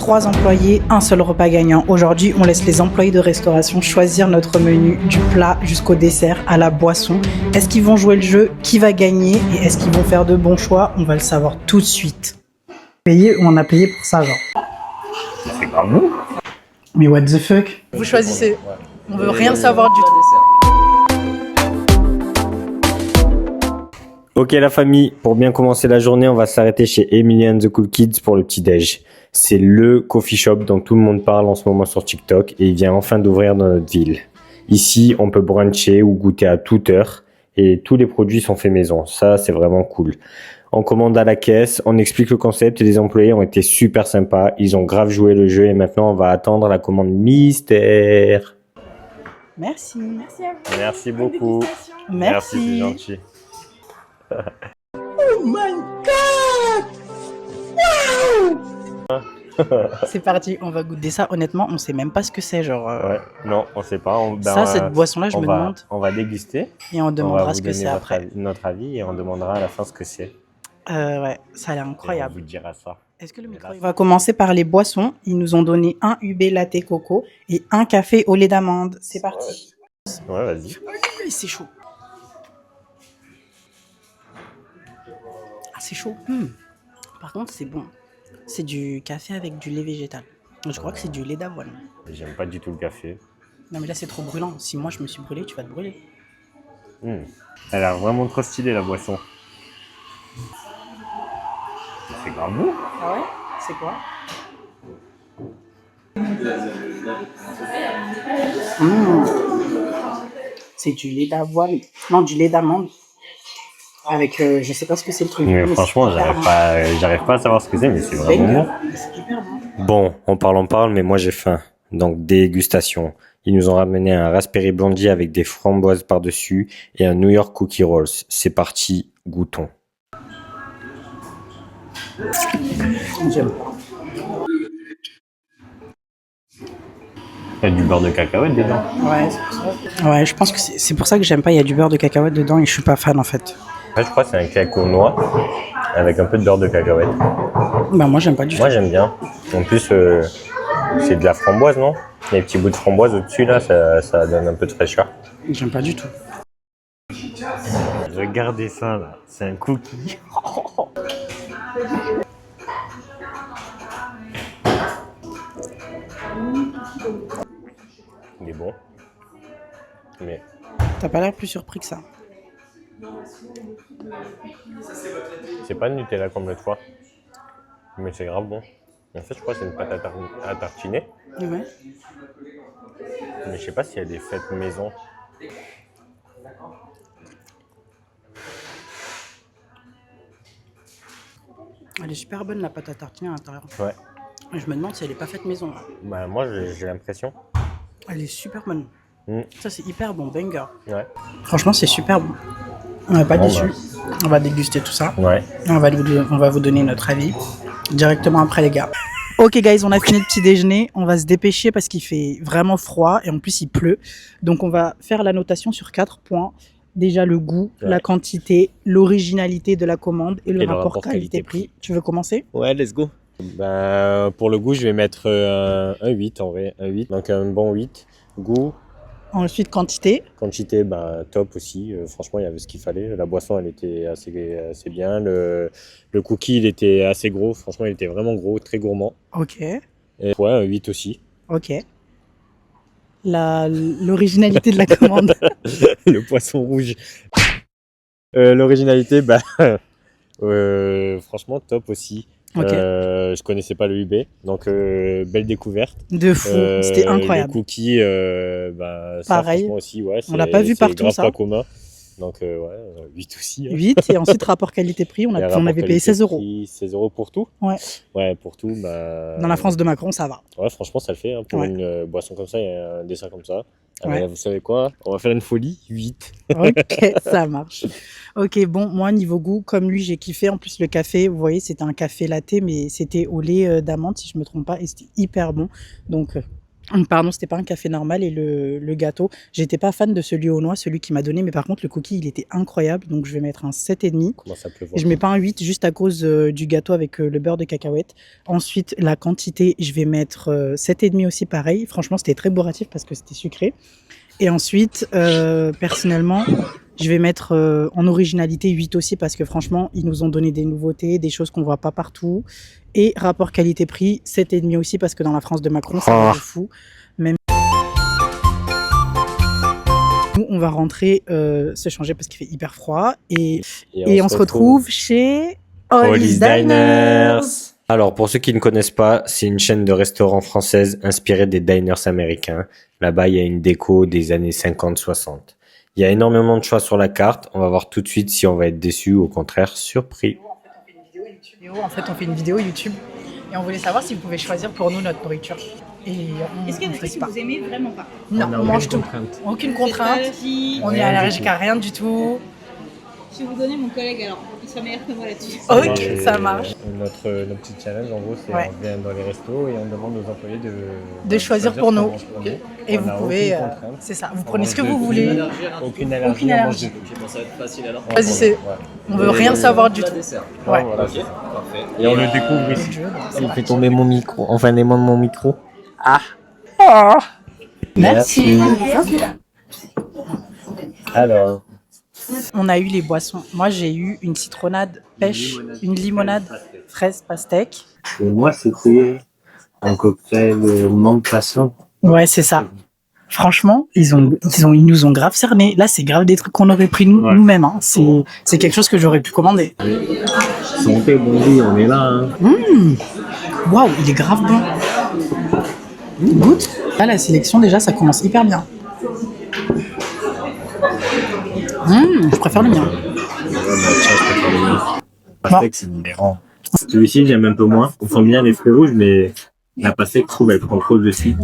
3 employés, un seul repas gagnant. Aujourd'hui, on laisse les employés de restauration choisir notre menu du plat jusqu'au dessert à la boisson. Est-ce qu'ils vont jouer le jeu? Qui va gagner? Et est-ce qu'ils vont faire de bons choix? On va le savoir tout de suite. Payé ou on a payé pour ça, genre? C'est grave bon. Mais what the fuck? Vous choisissez. On veut rien savoir du tout. Ok la famille, pour bien commencer la journée, on va s'arrêter chez Emily and the Cool Kids pour le petit-déj. C'est le coffee shop dont tout le monde parle en ce moment sur TikTok et il vient enfin d'ouvrir dans notre ville. Ici, on peut bruncher ou goûter à toute heure et tous les produits sont faits maison. Ça, c'est vraiment cool. On commande à la caisse, on explique le concept et les employés ont été super sympas. Ils ont grave joué le jeu et maintenant on va attendre la commande mystère. Merci. Merci à vous. Merci beaucoup. Merci. C'est gentil. Oh my god! C'est parti, on va goûter ça. Honnêtement, on sait même pas ce que c'est, genre. Ouais, non, on sait pas. Cette boisson-là, je me demande. On va déguster. Et on demandera ce que c'est après. Notre avis et on demandera à la fin ce que c'est. Ouais, ça a l'air incroyable. Et on vous dira ça. Est-ce que le micro... On va commencer par les boissons. Ils nous ont donné un UB latte coco et un café au lait d'amande. C'est parti. Ouais, vas-y. C'est chaud. Ah, c'est chaud. Par contre, c'est bon. C'est du café avec du lait végétal. Je crois que c'est du lait d'avoine. J'aime pas du tout le café. Non, mais là, c'est trop brûlant. Si moi, je me suis brûlé, tu vas te brûler. Elle a l'air vraiment trop stylée, la boisson. C'est grave bon. Ah ouais? C'est quoi? C'est du lait d'avoine. Non, du lait d'amande. Avec, je sais pas ce que c'est le truc. Mais franchement, j'arrive pas à savoir ce que c'est, mais c'est vraiment bon. C'est hyper bon. Bon, on parle, mais moi j'ai faim. Donc, dégustation. Ils nous ont ramené un raspberry blondie avec des framboises par-dessus et un New York cookie rolls. C'est parti, goûtons. J'aime. Il y a du beurre de cacahuète dedans. Ouais, c'est pour ça. Ouais, je pense que c'est pour ça que j'aime pas. Il y a du beurre de cacahuète dedans et je suis pas fan en fait. Je crois que c'est un cake aux noix avec un peu de beurre de cacahuète. Bah moi j'aime pas du tout. Moi j'aime bien. En plus, c'est de la framboise, non? Les petits bouts de framboise au-dessus là, ça donne un peu de fraîcheur. J'aime pas du tout. Regardez ça là, c'est un cookie. Il est bon. Mais T'as pas l'air plus surpris que ça. c'est pas de Nutella comme l'autre fois. Mais c'est grave bon. En fait, je crois que c'est une pâte à tartiner. Ouais. Mais je sais pas si elle est faite maison. Elle est super bonne la pâte à tartiner à l'intérieur. Ouais. Je me demande si elle est pas faite maison. Là. Bah moi j'ai l'impression. Elle est super bonne. Ça c'est hyper bon, banger. Ouais. Franchement c'est super bon. On n'est pas déçus. On va déguster tout ça. Ouais. Et on va vous donner notre avis directement après les gars. Ok guys, on a fini le petit déjeuner. On va se dépêcher parce qu'il fait vraiment froid et en plus il pleut. Donc on va faire la notation sur 4 points. Déjà le goût, la quantité, l'originalité de la commande et le rapport qualité-prix. Tu veux commencer? Ouais, let's go. Ben, pour le goût, je vais mettre un 8 en vrai. Un 8, donc un bon 8. Goût. Ensuite quantité. Quantité, ben, top aussi. Franchement, il y avait ce qu'il fallait. La boisson, elle était assez bien. Le cookie, il était assez gros. Franchement, il était vraiment gros, très gourmand. Ok. Et ouais, un 8 aussi. Ok. L'originalité de la commande. Le poisson rouge. L'originalité, bah, franchement, top aussi. Ok. Je connaissais pas le UB, donc belle découverte. De fou, c'était incroyable. Le cookie, bah, ça, pareil. franchement aussi, ouais, on l'a pas vu partout grave ça. Pas commun. Donc ouais, 8 aussi. Hein. 8 et ensuite rapport qualité-prix, on avait payé 16 euros. 16 euros pour tout? Ouais. Ouais, pour tout. Bah, dans la France de Macron, ça va. Ouais, franchement, ça le fait. Hein, pour une boisson comme ça et un dessin comme ça. Ah, Ouais. mais vous savez quoi? On va faire une folie, 8. Ok, ça marche. Ok, bon, moi, niveau goût, comme lui, j'ai kiffé. En plus, le café, vous voyez, c'était un café latte, mais c'était au lait d'amande, si je me trompe pas, et c'était hyper bon. Donc, Pardon, c'était pas un café normal et le gâteau. J'étais pas fan de celui aux noix, celui qui m'a donné, mais par contre, le cookie, il était incroyable. Donc, je vais mettre un 7,5. Comment ça peut Et je mets pas un 8 juste à cause du gâteau avec le beurre de cacahuète. Ensuite, la quantité, je vais mettre 7,5 aussi, pareil. Franchement, c'était très bourratif parce que c'était sucré. Et ensuite, personnellement, je vais mettre en originalité 8 aussi parce que franchement, ils nous ont donné des nouveautés, des choses qu'on voit pas partout. Et rapport qualité-prix, 7,5 aussi parce que dans la France de Macron, ça va de fou. Même nous, on va rentrer se changer parce qu'il fait hyper froid. Et on se retrouve chez Holly's Diners. Alors, pour ceux qui ne connaissent pas, c'est une chaîne de restaurants française inspirée des diners américains. Là-bas, il y a une déco des années 50-60. Il y a énormément de choix sur la carte. On va voir tout de suite si on va être déçu ou au contraire surpris. En fait, on fait une vidéo YouTube et on voulait savoir si vous pouvez choisir pour nous notre nourriture. Est-ce qu'il y a des trucs que vous aimez vraiment pas? Non, on mange tout. Aucune contrainte. On est allergique à rien du tout. Je vais vous donner mon collègue alors, il sera meilleur que moi là-dessus. Ok, ça marche. Notre petit challenge, en gros, c'est Ouais. on vient dans les restos et on demande aux employés De choisir pour nous. Et On vous a pouvez, aucune contrainte. c'est ça, vous prenez ce que vous voulez. Aucune allergie. Aucune on mange allergie. de tout. Ok, bon, ça va être facile alors. Vas-y, c'est, on veut rien savoir du tout. Dessert. Ouais. Voilà, Ok, c'est ça. parfait. Et on le découvre ici. C'est Il parti. fait tomber mon micro. Enfin, les mains de mon micro. Oh. Merci. Alors, On a eu les boissons. Moi, j'ai eu une citronnade pêche, une limonade fraise pastèque. Et moi, c'était un cocktail mangue passion. Ouais, c'est ça. Franchement, ils nous ont grave cerné. Là, c'est grave des trucs qu'on aurait pris nous-mêmes. Hein. C'est quelque chose que j'aurais pu commander. Santé, bonjour, on est là. Hein. Waouh, il est grave bon. Goûte. Là, la sélection, déjà, ça commence hyper bien. Je préfère le mien. Pastèque, c'est différent. Celui-ci, j'aime un peu moins. On sent bien les fruits rouges, mais la pastèque, je trouve, elle prend trop dessus.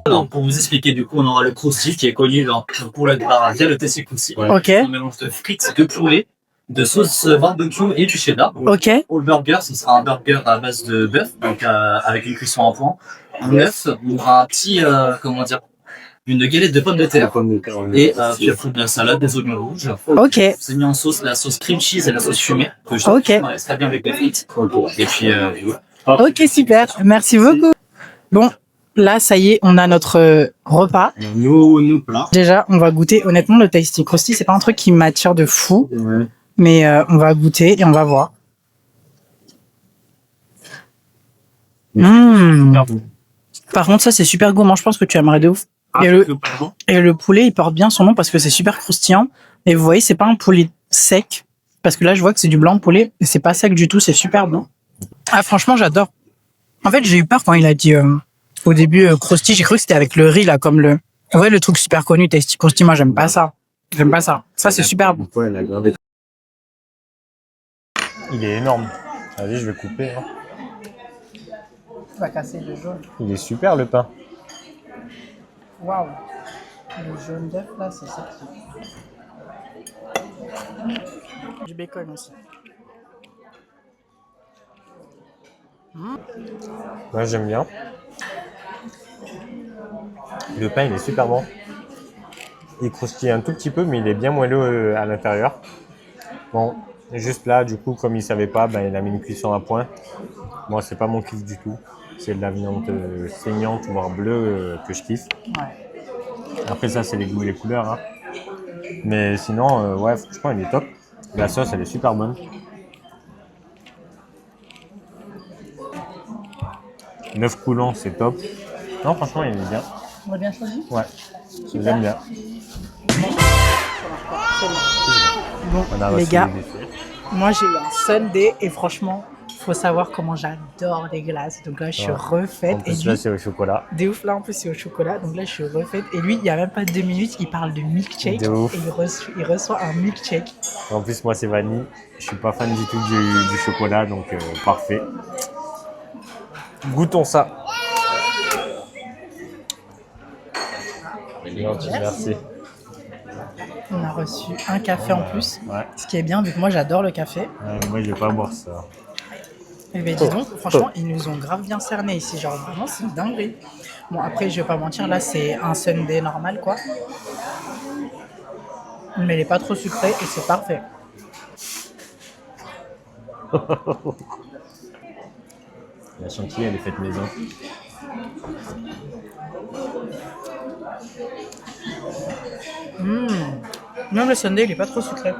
Alors, pour vous expliquer, du coup, on aura le croustillant qui est connu pour le baratia, le testé croustillant. Ok, Un mélange de frites, de poulet, de sauce barbecue et du cheddar. ok, Pour le burger, ce sera un burger à base de bœuf, donc avec une cuisson en point. Un œuf, on aura un petit, une galette de pommes de terre. Et puis après de la salade, des oignons rouges. ok, C'est mis en sauce, la sauce cream cheese et la sauce fumée. Que je trouve Ok. qui se marie très bien avec les frites. Et puis, voilà. ok, super. Merci beaucoup. Bon, là, ça y est, on a notre repas. Nous plats. Déjà, on va goûter. Honnêtement, le tasty crusty, c'est pas un truc qui m'attire de fou, Ouais. mais on va goûter et on va voir. Par contre, ça, c'est super gourmand. Je pense que tu aimerais de ouf. Et le poulet, il porte bien son nom parce que c'est super croustillant. Et vous voyez, c'est pas un poulet sec. Parce que là, je vois que c'est du blanc de poulet. Et c'est pas sec du tout. C'est super bon. Ah, franchement, j'adore. En fait, j'ai eu peur quand il a dit au début crousty. J'ai cru que c'était avec le riz, là, comme le. Ouais, le truc super connu, tasty crousty. Moi, j'aime pas ça. J'aime pas ça. Ça, c'est super bon. Ouais, la grande. il est énorme. Allez, je vais couper. Hein. Tu vas casser le jaune. Il est super, le pain. Waouh. Le jaune d'œuf, là, c'est sexy. Du bacon aussi. Moi, j'aime bien. Le pain, il est super bon. Il croustille un tout petit peu, mais il est bien moelleux à l'intérieur. Bon, juste là, du coup, comme il savait pas, ben, il a mis une cuisson à point. Moi, c'est pas mon kiff du tout. C'est de la viande saignante, voire bleue, que je kiffe. Ouais. Après, ça, c'est les goûts et les couleurs. Hein. Mais sinon, ouais, franchement, il est top. La sauce, elle est super bonne. L'œuf coulant, c'est top. Non, franchement, il est bien. On a bien choisi. Ouais, j'aime bien. Bon, On a les reçu gars, les desserts. moi j'ai eu un sundae et franchement, faut savoir comment j'adore les glaces. Donc là, je suis Ouais. refaite. En Et plus, lui, là, c'est au chocolat. des ouf, là en plus, c'est au chocolat. Donc là, je suis refaite. Et lui, il y a même pas 2 minutes, il parle de milkshake. De ouf. Et il reçoit un milkshake. En plus, moi, c'est vanille. Je suis pas fan du tout du chocolat, donc parfait. Goûtons ça. Gentil, merci. On a reçu un café en plus, Ouais. ce qui est bien vu que moi j'adore le café. Moi, je vais pas boire ça. Et bien dis donc, franchement, ils nous ont grave bien cerné ici, genre vraiment c'est une dinguerie. Bon après je vais pas mentir, là c'est un sundae normal quoi. Mais il est pas trop sucré et c'est parfait. La chantilly, elle est faite maison. Même le sundae il est pas trop sucré.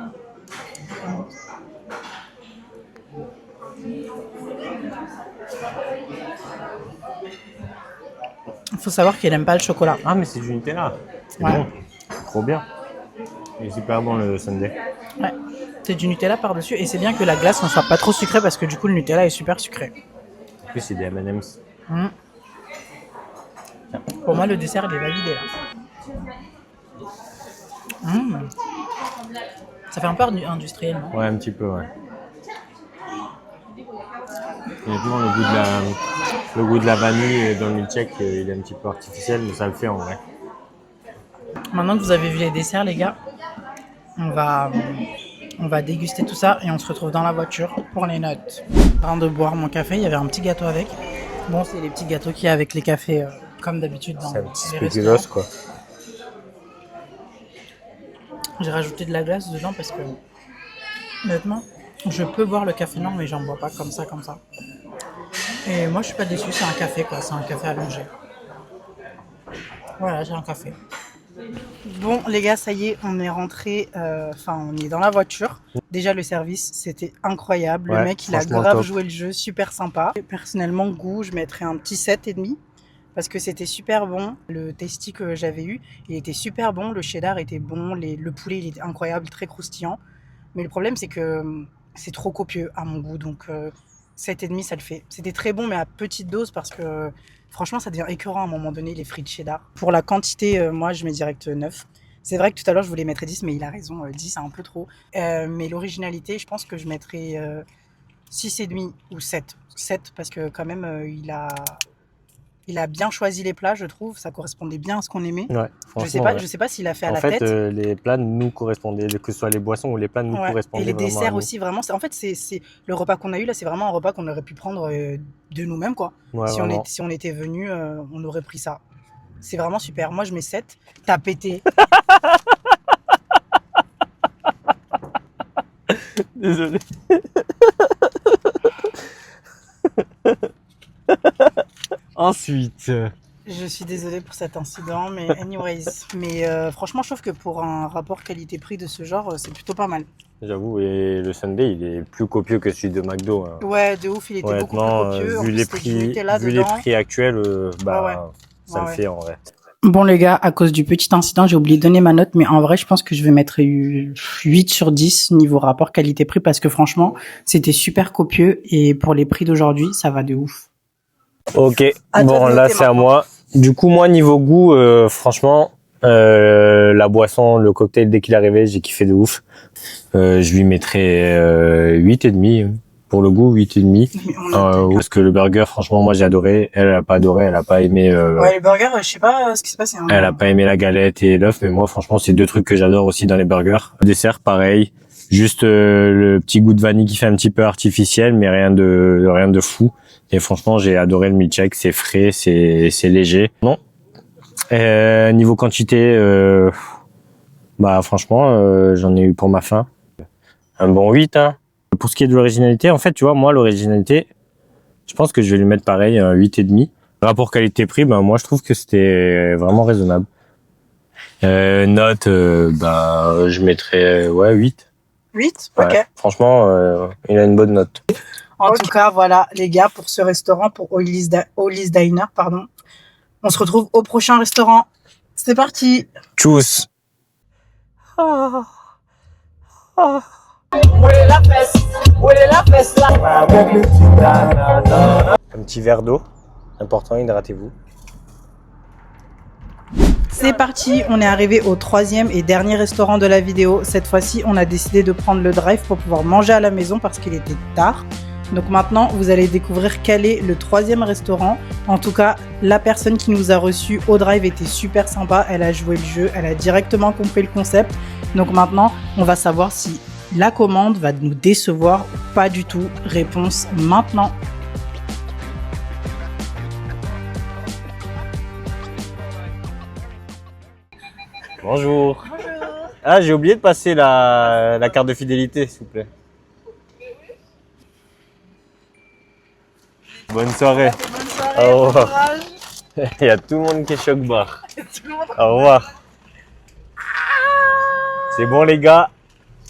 Il faut savoir qu'il aime pas le chocolat. Ah, mais c'est du Nutella. C'est Ouais. bon. Trop bien. Il est super bon le sundae. Ouais. C'est du Nutella par-dessus et c'est bien que la glace ne soit pas trop sucrée parce que du coup le Nutella est super sucré. En plus, c'est des M&M's. Pour moi le dessert il est validé là. Ça fait un peu industriel, non? Ouais, un petit peu, ouais. Honnêtement, le goût de la vanille dans le milkshake, il est un petit peu artificiel, mais ça le fait en vrai. Maintenant que vous avez vu les desserts les gars, on va déguster tout ça et on se retrouve dans la voiture pour les notes. En train de boire mon café, il y avait un petit gâteau avec. Bon, c'est les petits gâteaux qu'il y a avec les cafés comme d'habitude dans C'est un petit les spéculoos, restaurants. quoi. J'ai rajouté de la glace dedans parce que honnêtement, je peux boire le café noir mais j'en bois pas comme ça. Et moi je suis pas déçu, c'est un café quoi, c'est un café allongé. Voilà, j'ai un café. Bon les gars, ça y est, on est rentré, on est dans la voiture. Déjà le service, c'était incroyable. Ouais, Le mec, il a franchement grave top. joué le jeu, super sympa. Personnellement, goût, je mettrais un petit 7,5 parce que c'était super bon. Le tasty que j'avais eu, il était super bon. Le cheddar était bon, le poulet, il était incroyable, très croustillant. Mais le problème, c'est que c'est trop copieux à mon goût, donc 7,5 ça le fait. C'était très bon, mais à petite dose parce que franchement, ça devient écœurant à un moment donné, les frites cheddar. Pour la quantité, moi, je mets direct 9. C'est vrai que tout à l'heure, je voulais mettre 10, mais il a raison, 10, c'est un peu trop. Mais l'originalité, je pense que je mettrais 6,5 ou 7. 7 parce que quand même, il a bien choisi les plats, je trouve. Ça correspondait bien à ce qu'on aimait. Ouais, Je franchement, sais pas s'il a fait à En la fait, tête. les plats nous correspondaient, que ce soit les boissons ou les plats nous Ouais. correspondaient Et les vraiment à desserts nous. aussi, vraiment. En fait, c'est le repas qu'on a eu là, c'est vraiment un repas qu'on aurait pu prendre de nous-mêmes, quoi. Ouais, Si vraiment. on était venus, on aurait pris ça. C'est vraiment super. Moi, je mets 7. T'as pété. Désolé. Ensuite, Je suis désolée pour cet incident, mais anyways. Mais franchement, je trouve que pour un rapport qualité-prix de ce genre, c'est plutôt pas mal. j'avoue, et le sundae, il est plus copieux que celui de McDo. Hein. Ouais, de ouf, il était beaucoup plus Honnêtement, copieux. En vu plus, les c'était du Nutella prix dedans. actuels, Ouais. ça Ouais. le fait en vrai. Bon les gars, à cause du petit incident, j'ai oublié de donner ma note, mais en vrai, je pense que je vais mettre 8 sur 10 niveau rapport qualité-prix parce que franchement, c'était super copieux et pour les prix d'aujourd'hui, ça va de ouf. Ok, À toi bon de là noter c'est à maintenant. moi. Du coup moi niveau goût, franchement, la boisson, le cocktail dès qu'il est arrivé, j'ai kiffé de ouf. Je lui mettrais 8,5 pour le goût, 8,5. Mais on a Parce que le burger, franchement, moi j'ai adoré. Elle a pas adoré, elle a pas aimé. Ouais, les burgers, je sais pas ce qui se passe. Hein. Elle a pas aimé la galette et l'œuf, mais moi franchement c'est deux trucs que j'adore aussi dans les burgers. Le dessert pareil, juste le petit goût de vanille qui fait un petit peu artificiel, mais rien de fou. Et franchement j'ai adoré le milkshake, c'est frais, c'est léger. Non. Niveau quantité, franchement j'en ai eu pour ma faim. Un bon 8 hein. Pour ce qui est de l'originalité, en fait tu vois moi l'originalité, je pense que je vais lui mettre pareil un 8,5. Rapport qualité-prix, moi je trouve que c'était vraiment raisonnable. Note, je mettrais 8. 8. Ouais. Ok. Franchement, il a une bonne note. En tout cas, voilà, les gars, pour ce restaurant, pour Ollie's Diner, pardon. On se retrouve au prochain restaurant. C'est parti. Tchuss. Un petit verre d'eau, important, hydratez-vous. C'est parti, on est arrivé au 3e et dernier restaurant de la vidéo. Cette fois-ci, on a décidé de prendre le drive pour pouvoir manger à la maison parce qu'il était tard. Donc maintenant, vous allez découvrir quel est le 3e restaurant. En tout cas, la personne qui nous a reçus au drive était super sympa. Elle a joué le jeu, elle a directement compris le concept. Donc maintenant, on va savoir si la commande va nous décevoir ou pas du tout. Réponse maintenant. Bonjour. Ah, j'ai oublié de passer la carte de fidélité, s'il vous plaît. Bonne soirée. Bonne soirée, Au bon revoir. courage. Il y a tout le monde qui est choc bar. Au revoir. C'est bon les gars,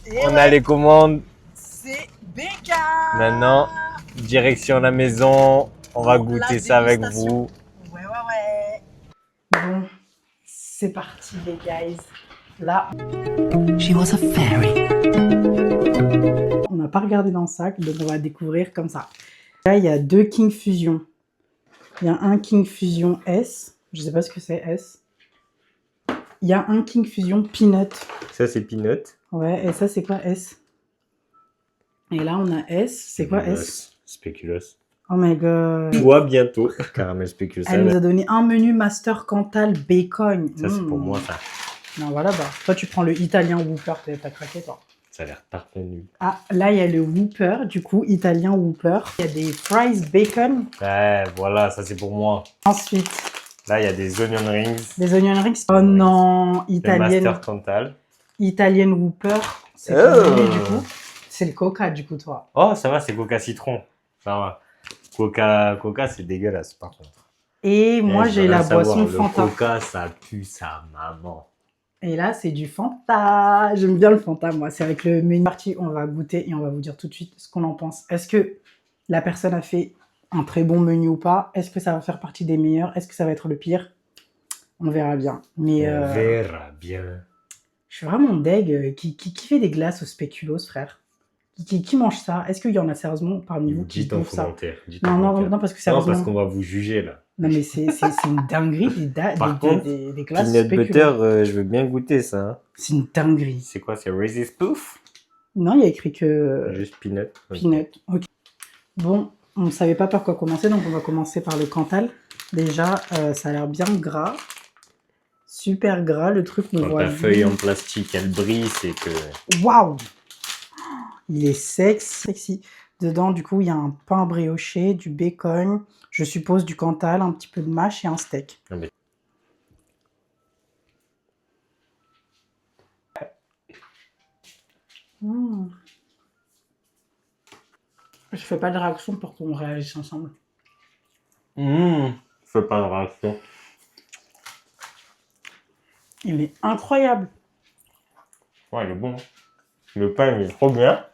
Et on ouais, a les commandes. c'est Becca. Maintenant, direction la maison. On va Pour la goûter ça avec dégustation. vous. Ouais. Bon, c'est parti les guys. Là, She was a fairy. on n'a pas regardé dans le sac, donc on va découvrir comme ça. Là, il y a 2 King Fusion. Il y a un King Fusion S. Je sais pas ce que c'est S. Il y a un King Fusion Peanut. Ça c'est peanut. Ouais, et ça c'est quoi S? Et là on a S. C'est quoi S? Spéculoos. Oh my god. Toi bientôt. Caramel spéculoos. Elle nous a donné un menu Master Cantal Bacon. Ça c'est pour moi ça. Non, voilà, bah. Toi tu prends le italien Whopper, t'as craqué toi. Ça a l'air parfait nul. Ah, là il y a le Whopper, du coup, italien Whopper. Il y a des fries bacon. Ouais, voilà, ça c'est pour moi. Ensuite, Là il y a des onion rings. des onion rings. Oh non, Le italienne. Master Cantal. Italian Whopper. C'est Oh. quoi, du coup? C'est le Coca, du coup, toi. Oh, ça va, c'est Coca citron. Ça va. Coca, c'est dégueulasse par contre. Et moi, Eh, je j'ai veux la rien savoir, boisson le Fanta. Coca, ça pue sa maman. Et là, c'est du Fanta. J'aime bien le Fanta, moi. C'est avec le menu parti. On va goûter et on va vous dire tout de suite ce qu'on en pense. Est-ce que la personne a fait un très bon menu ou pas? Est-ce que ça va faire partie des meilleurs? Est-ce que ça va être le pire? On verra bien. Mais On verra bien. je suis vraiment deg. Qui fait des glaces au spéculoos, frère? Qui mange ça? Est-ce qu'il y en a sérieusement parmi vous qui Dites en bouffent ça? commentaire. Non, parce que Non, sérieusement... parce qu'on va vous juger là. Non, mais c'est une dinguerie Par contre, des glaces Peanut spéculoos. butter, je veux bien goûter ça. Hein. C'est une dinguerie. C'est quoi, c'est Reese's Puff? Non, il y a écrit que Juste peanut. Ok. peanut. Ok. Bon, on ne savait pas par quoi commencer, donc on va commencer par le Cantal. Déjà, ça a l'air bien gras. Super gras, le truc me Quand voit. ta feuille en plastique, elle brille, c'est que... Waouh! Il est sexy. Dedans, du coup, il y a un pain brioché, du bacon, je suppose du Cantal, un petit peu de mâche et un steak. Non, mais- Mmh. Je fais pas de réaction pour qu'on réagisse ensemble. Fais pas de réaction. Il est incroyable. Ouais, il est bon. Le pain, il est trop bien.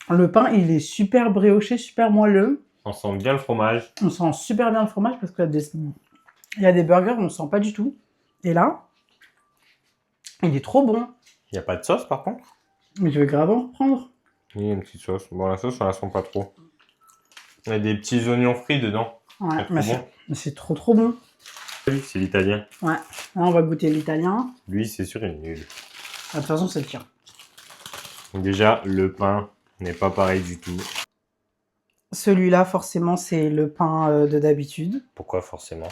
Le pain, il est super brioché, super moelleux. On sent bien le fromage. On sent super bien le fromage parce qu'il y a des burgers, on ne sent pas du tout. Et là, il est trop bon. Il n'y a pas de sauce par contre. Mais je vais grave en reprendre. Il y a une petite sauce. Bon, la sauce, on la sent pas trop. Il y a des petits oignons frits dedans. Ouais, C'est trop mais bon. c'est trop bon. Lui, c'est l'italien. Ouais. Là, on va goûter l'italien. Lui, c'est sûr, il est nul. Ah, de toute façon, c'est le tien. Donc déjà, le pain n'est pas pareil du tout. Celui-là, forcément, c'est le pain de d'habitude. Pourquoi forcément?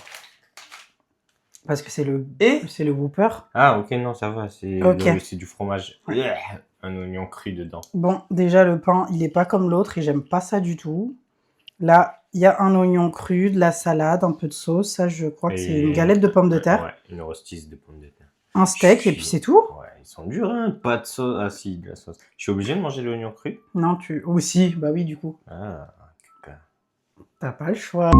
Parce que c'est le Et Whopper. Ah, ok, non, ça va. C'est Ok. c'est du fromage. Ouais. Un oignon cru dedans. Bon, déjà, le pain, il est pas comme l'autre et j'aime pas ça du tout. Là, il y a un oignon cru, de la salade, un peu de sauce. Ça, je crois que c'est une galette de pommes de terre. Ouais, une rostisse de pommes de terre. Un steak et puis c'est tout. Ouais, ils sont durs, hein. Pas de sauce. Ah, si, de la sauce. Je suis obligé de manger l'oignon cru? Non, aussi, bah oui, du coup. Ah, ok. T'as pas le choix.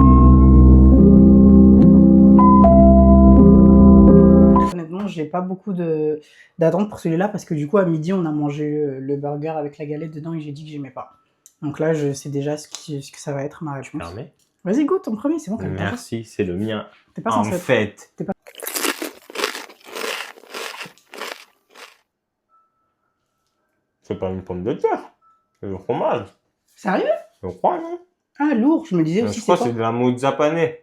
Honnêtement, j'ai pas beaucoup d'attente pour celui-là parce que du coup, à midi, on a mangé le burger avec la galette dedans et j'ai dit que j'aimais pas. Donc là, je sais déjà ce que ça va être ma réponse. Fermé. Vas-y, goûte ton premier, c'est bon. Merci, c'est le mien. T'es pas En censé. fait. T'es pas- C'est pas une pomme de terre. C'est le fromage. Sérieux? Je crois, non? Ah, lourd. Je me disais Je aussi, crois c'est que quoi? c'est de la mozza panée.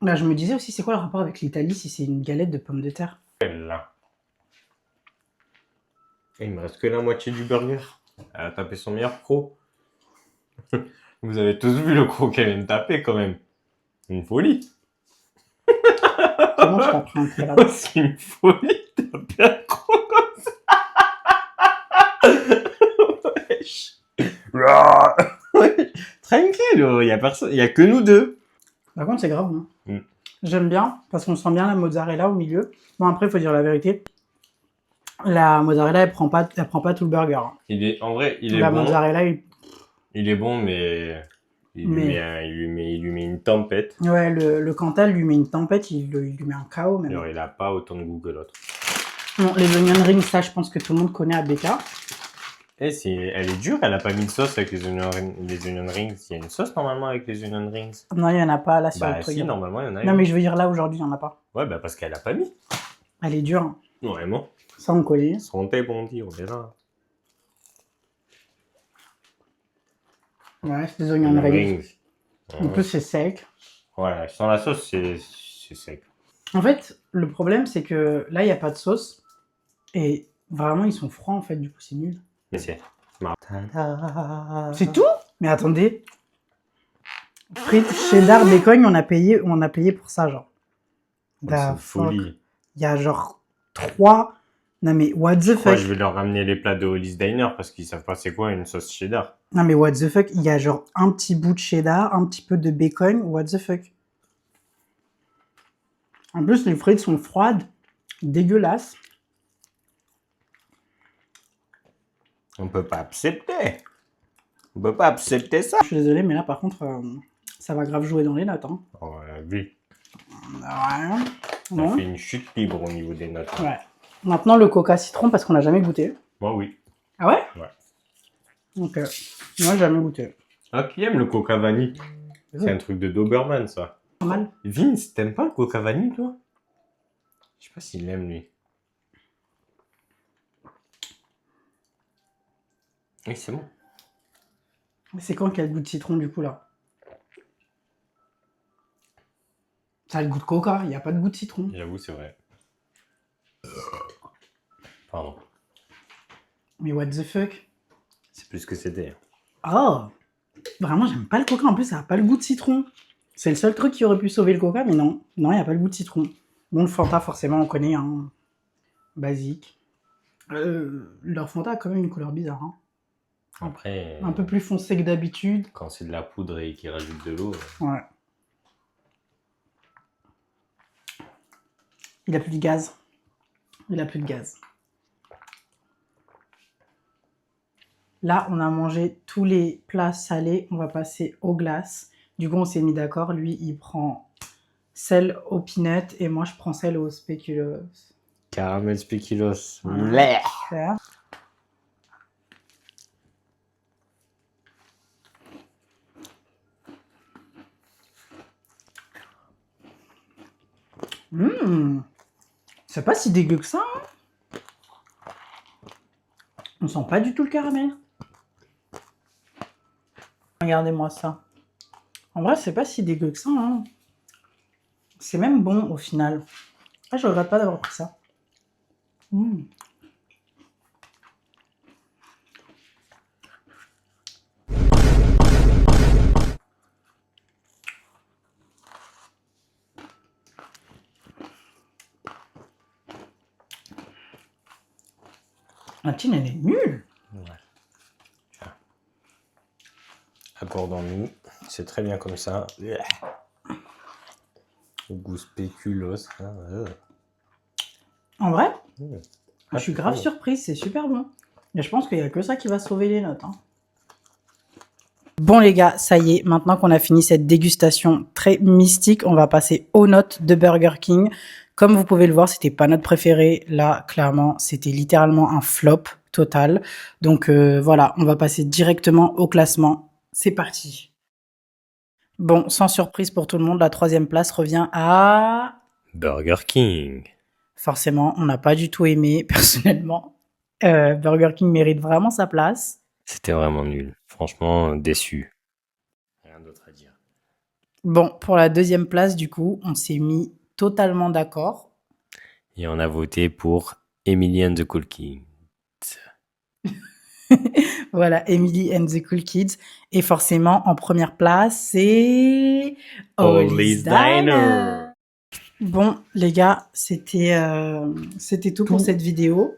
Là, je me disais aussi, c'est quoi le rapport avec l'Italie si c'est une galette de pommes de terre? Là. Et il me reste que la moitié du burger. Elle a tapé son meilleur pro. Vous avez tous vu le croc qu'elle vient de taper quand même. Une folie. C'est bon, je t'en prends un peu là. C'est une folie de taper un croc comme ça. Wesh. Tranquille, il y a personne, il y a que nous deux. Par contre, c'est grave. Hein. Mm. J'aime bien parce qu'on sent bien la mozzarella au milieu. Bon, après, il faut dire la vérité. La mozzarella, elle prend pas tout le burger. Hein. En vrai, il est La bon. mozzarella, Il est bon, mais il lui met une tempête. ouais, le Cantal lui met une tempête, il lui met un chaos même. Alors, il a pas autant de goût que l'autre. Bon, les onion rings, ça, je pense que tout le monde connaît à BK. Elle est dure, elle a pas mis de sauce avec les onion rings. Il y a une sauce normalement avec les onion rings. Non, il y en a pas là sur Bah le truc. si, normalement il y en a. Non, mais je veux dire là aujourd'hui, il y en a pas. Ouais, bah parce qu'elle a pas mis. Elle est dure. Hein. Vraiment. Ça, on connaît. Santé, bon dit, on est là. Ouais, c'est des onion rings. En plus, c'est sec. Ouais, sans la sauce, c'est sec. En fait, le problème, c'est que là, il n'y a pas de sauce. Et vraiment, ils sont froids, en fait. Du coup, c'est nul. Mais c'est C'est tout? Mais attendez. Frites, cheddar, bacon, on a payé pour ça, genre. C'est une folie. Il y a genre 3... Non mais what the fuck? Je vais leur ramener les plats de Hollis Diner parce qu'ils savent pas c'est quoi une sauce cheddar. Non mais what the fuck? Il y a genre un petit bout de cheddar, un petit peu de bacon, what the fuck? En plus, les frites sont froides, dégueulasses. On peut pas accepter. On peut pas accepter ça. Je suis désolé, mais là par contre, ça va grave jouer dans les notes. Hein. Oui. Ouais. On Non. fait une chute libre au niveau des notes. Ouais. Maintenant, le coca citron, parce qu'on n'a jamais goûté. Moi, oui. Ah ouais? Ouais. Ok. Moi, jamais goûté. Ah, qui aime le coca vanille? C'est un truc de Doberman, ça. Pas mal. Vince, t'aimes pas le coca vanille, toi? Je sais pas s'il l'aime, lui. Oui, c'est bon. Mais c'est quand qu'il y a le goût de citron, du coup, là? Ça a le goût de coca, il n'y a pas de goût de citron. J'avoue, c'est vrai. Pardon. Mais what the fuck? C'est plus que c'était. Oh! Vraiment, j'aime pas le coca. En plus, ça n'a pas le goût de citron. C'est le seul truc qui aurait pu sauver le coca, mais non. Non, il n'y a pas le goût de citron. Bon, le Fanta, forcément, on connaît, hein. Basique. Leur Fanta a quand même une couleur bizarre, hein. Après... Un peu plus foncé que d'habitude. Quand c'est de la poudre et qu'ils rajoutent de l'eau... Ouais. Il a plus de gaz. Il a plus de gaz. Là, on a mangé tous les plats salés. On va passer aux glaces. Du coup, on s'est mis d'accord. Lui, il prend celle au peanut et moi, je prends celle au spéculoos. Caramel spéculoos. Ouais. Super. C'est pas si dégueu que ça. Hein. On sent pas du tout le caramel. Regardez-moi ça. En vrai, c'est pas si dégueu que ça. Hein. C'est même bon au final. Ah, je regrette pas d'avoir pris ça. La tienne, elle est nulle. Ouais. Accordons-nous. C'est très bien comme ça. Au goût spéculoos. En vrai, Ah, je suis grave surprise. C'est super bon. Mais je pense qu'il n'y a que ça qui va sauver les notes. Hein. Bon les gars, ça y est. Maintenant qu'on a fini cette dégustation très mystique, on va passer aux notes de Burger King. Comme vous pouvez le voir, c'était pas notre préféré. Là, clairement, c'était littéralement un flop total. Donc voilà, on va passer directement au classement. C'est parti. Bon, sans surprise pour tout le monde, la 3e place revient à... Burger King. Forcément, on n'a pas du tout aimé, personnellement. Burger King mérite vraiment sa place. C'était vraiment nul. Franchement, déçu. Rien d'autre à dire. Bon, pour la 2e place, du coup, on s'est mis totalement d'accord. Et on a voté pour Emily and the Cool Kids. Voilà, Emily and the Cool Kids. Et forcément, en première place, c'est Ollie's Diner. Bon, les gars, c'était tout pour cette vidéo.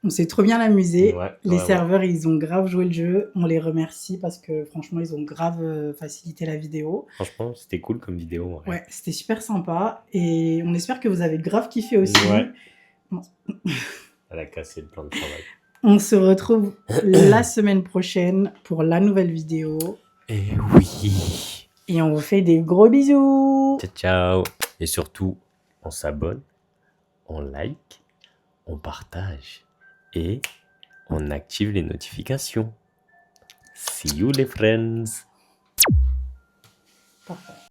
On s'est trop bien amusé. Ouais, Les ouais, serveurs, ils ont grave joué le jeu. On les remercie parce que franchement, ils ont grave facilité la vidéo. Franchement, c'était cool comme vidéo. Ouais, c'était super sympa. Et on espère que vous avez grave kiffé aussi. Ouais. Bon. Elle a cassé le plan de travail. On se retrouve la semaine prochaine pour la nouvelle vidéo. Et oui. Et on vous fait des gros bisous. Ciao, ciao. Et surtout, on s'abonne, on like, on partage et on active les notifications. See you les friends. Parfait.